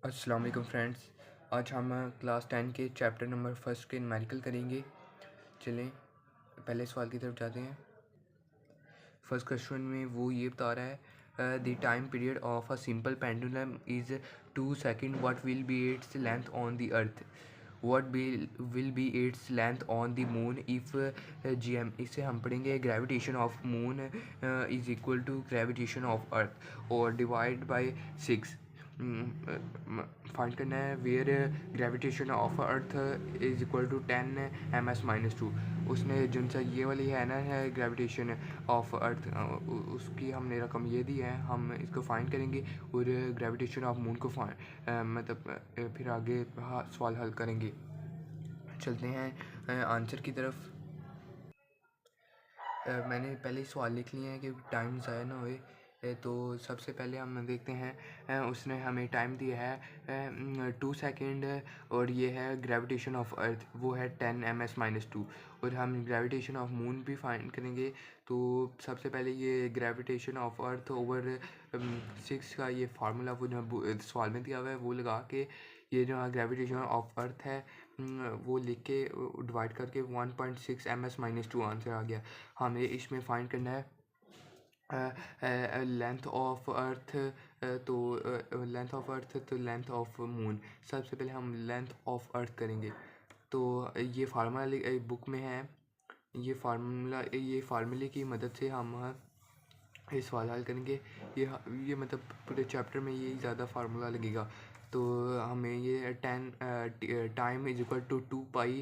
अस्सलाम वालेकुम फ्रेंड्स। आज हम क्लास 10 के चैप्टर नंबर फर्स्ट के न्यूमेरिकल करेंगे। चलें पहले सवाल की तरफ जाते हैं। फर्स्ट क्वेश्चन में वो ये बता रहा है the time period of a simple pendulum is 2 second. What will be its length on the earth? What will be its length on the moon if GM? इससे हम पढ़ेंगे gravitation of moon is equal to gravitation of earth और divide by 6। Find करना है where gravitation of earth is equal to 10 ms-2। उसने जो सा ये वाली है ना है ग्रेविटेशन ऑफ अर्थ, उसकी हमने रकम ये दी है, हम इसको फाइंड करेंगे और ग्रेविटेशन ऑफ मून को मतलब फिर आगे सवाल हल करेंगे। चलते हैं आंसर की तरफ। मैंने पहले ही सवाल लिख लिए हैं कि टाइम ज़ाया ना होए। तो सबसे पहले हम देखते हैं उसने हमें टाइम दिया है 2 सेकेंड और ये है ग्रेविटेशन ऑफ अर्थ वो है 10 ms-2 और हम ग्रेविटेशन ऑफ मून भी फाइंड करेंगे। तो सबसे पहले ये ग्रेविटेशन ऑफ अर्थ ओवर 6 का ये फार्मूला वो जो सवाल में दिया हुआ है वो लगा के ये जो ग्रेविटेशन ऑफ अर्थ है वो लिख के डिवाइड करके 1.6 ms-2 आंसर आ गया। हमें इसमें फाइंड करना है लेंथ ऑफ अर्थ। तो लेंथ ऑफ अर्थ तो लेंथ ऑफ मून। सबसे पहले हम लेंथ ऑफ अर्थ करेंगे। तो ये फार्मूला बुक में है, ये फार्मूले की मदद से हम ये सवाल हल करेंगे। ये मतलब पूरे चैप्टर में यही ज़्यादा फार्मूला लगेगा। तो हमें ये 10 time is equal to 2 pi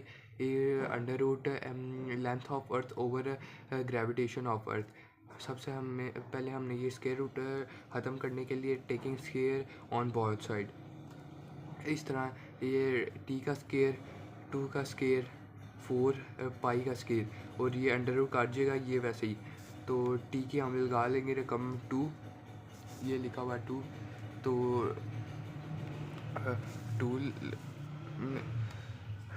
under root length of earth over gravitation of earth. सबसे हमने ये स्केयर रूट ख़त्म करने के लिए taking square on both side. इस तरह ये टी का स्केयर, 2 का स्केयर, 4 पाई का स्केयर और ये अंडर रूट काट जाएगा ये वैसे ही। तो टी की हम लगा लेंगे रकम 2, ये लिखा हुआ 2। तो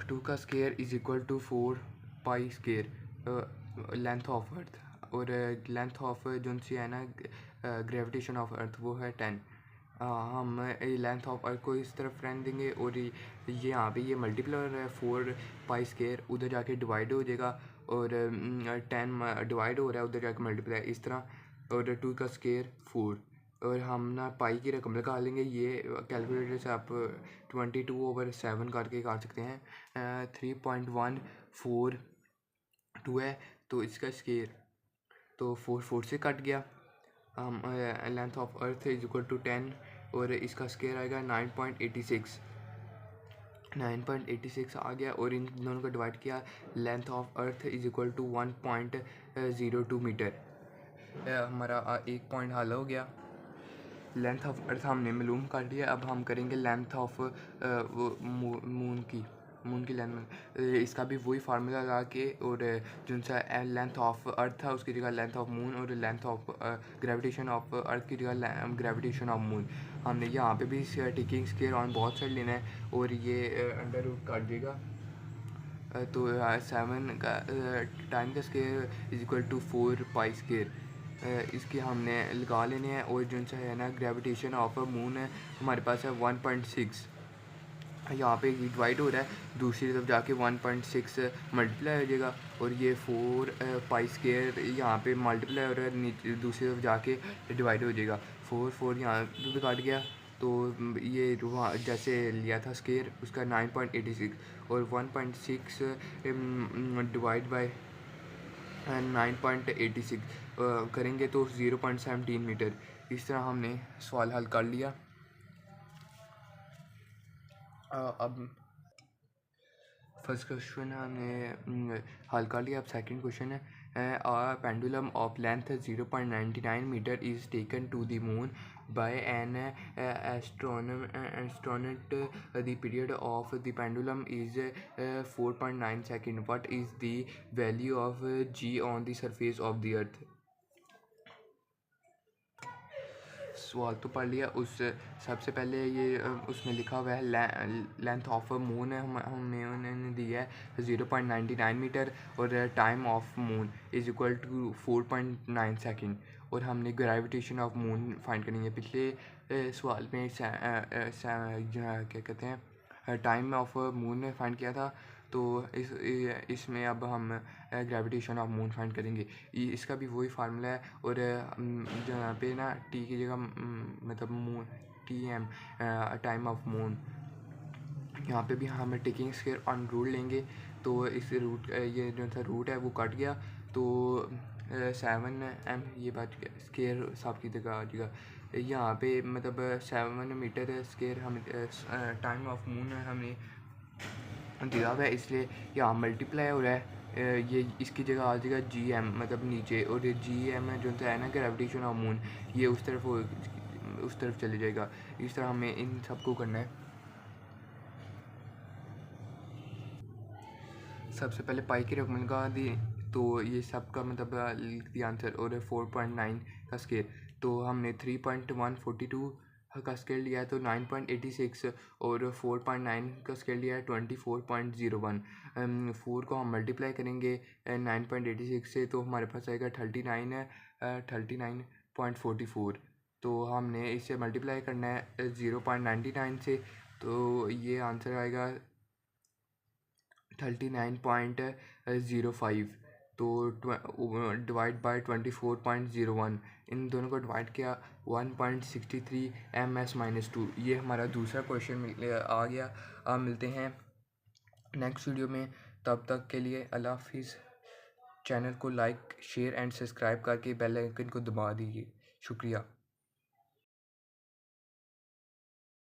2 का square is equal to 4 pi square length of earth और लेंथ ऑफ जो सी है ना ग्रेविटेशन ऑफ अर्थ वो है 10। हम लेंथ ऑफ अर्थ को इस तरफ रहने देंगे और ये यहाँ पे ये मल्टीप्लाई है 4 पाई स्केयर, उधर जाके डिवाइड हो जाएगा और 10 डिवाइड हो रहा है उधर जाके मल्टीप्लाई इस तरह और 2 का स्केयर 4 और हम ना पाई की रकम लगा लेंगे। ये कैलकुलेटर से आप 22/7 करके काट सकते हैं। 3.142 है तो इसका स्केयर तो 4 से कट गया। हम length of earth is equal to 10 और इसका स्केयर आएगा 9.86 आ गया और इन दोनों को डिवाइड किया। Length of earth is equal to 1.02 metre. हमारा एक पॉइंट हल हो गया। लेंथ ऑफ अर्थ हमने मालूम कर लिया। अब हम करेंगे लेंथ ऑफ मून की लेंथ। इसका भी वही फार्मूला लगा के और जो सा लेंथ ऑफ अर्थ था उसकी जगह लेंथ ऑफ मून और लेंथ ऑफ ग्रेविटेशन ऑफ अर्थ की जगह ग्रेविटेशन ऑफ मून। हमने यहाँ पे भी टेकिंग स्केयर ऑन बहुत साइड लेना है और ये अंडर रूट काट देगा। तो 7 का टाइम का square is equal to 4 pi square इसके हमने लगा लेने हैं और जो सा है ना ग्रेविटेशन ऑफ मून है हमारे पास है 1.6। यहाँ पे डिवाइड हो रहा है दूसरी तरफ जाके 1.6 मल्टीप्लाई हो जाएगा और ये 4 पाई स्केयर यहाँ पे मल्टीप्लाई हो रहा है नीचे दूसरी तरफ जाके डिवाइड हो जाएगा। 4 यहाँ पे काट गया तो ये वहाँ जैसे लिया था स्केयर उसका 9.86 और 1.6 डिवाइड बाय 9.86 करेंगे तो 0.17 मीटर। इस तरह हमने सवाल हल कर लिया। अब फर्स्ट क्वेश्चन हमने हल कर लिया। अब सेकंड क्वेश्चन है pendulum of length 0.99 metre is taken to the moon by an astronaut. The period of the pendulum is 4.9 second. What is the value of G on the surface of the earth? सवाल तो पढ़ लिया। उस सबसे पहले ये उसमें लिखा हुआ है लेंथ ऑफ मून है हमें उन्होंने दिया है 0.99 मीटर और time of moon is equal to 4.9 second और हमने ग्रेविटेशन ऑफ मून फाइंड करनी है। पिछले सवाल में क्या कहते हैं टाइम ऑफ मून ने फाइंड किया था, तो इसमें अब हम ग्रेविटेशन ऑफ मून फाइंड करेंगे। इसका भी वही फार्मूला है, और जहाँ पे ना टी की जगह मतलब moon TM time of moon, यहाँ पे भी हम टेकिंग स्केयर ऑन रूट लेंगे। तो इस रूट ये जो था रूट है वो कट गया, तो 7m ये बात स्केयर साहब की जगह आ जाएगा। यहाँ पे मतलब 7 मीटर स्केयर हम टाइम ऑफ मून हमने दिया हुआ है, इसलिए यहाँ मल्टीप्लाई हो रहा है। ये इसकी जगह आ जाएगा GM मतलब नीचे, और ये GM जो है ना ग्रेविटेशन ऑफ मून, ये उस तरफ चले जाएगा। इस तरह हमें इन सबको करना है। सबसे पहले पाई की रकम लगा दी, तो ये सब का मतलब लिख दिया आंसर, और 4.9 का स्केल, तो हमने 3.142 का स्केल लिया है, तो 9.86, और 4.9 का स्केल लिया है 24.01। 4 को हम मल्टीप्लाई करेंगे 9.86 से, तो हमारे पास आएगा 39.44। तो हमने इससे मल्टीप्लाई करना है 0.99 से, तो ये आंसर आएगा 39.05। तो डिवाइड बाय 24.01, इन दोनों को डिवाइड किया 1.63 ms-2। ये हमारा दूसरा क्वेश्चन आ गया। अब मिलते हैं नेक्स्ट वीडियो में, तब तक के लिए अल्लाह हाफिज़। चैनल को लाइक शेयर एंड सब्सक्राइब करके बेल आइकन को दबा दीजिए। शुक्रिया।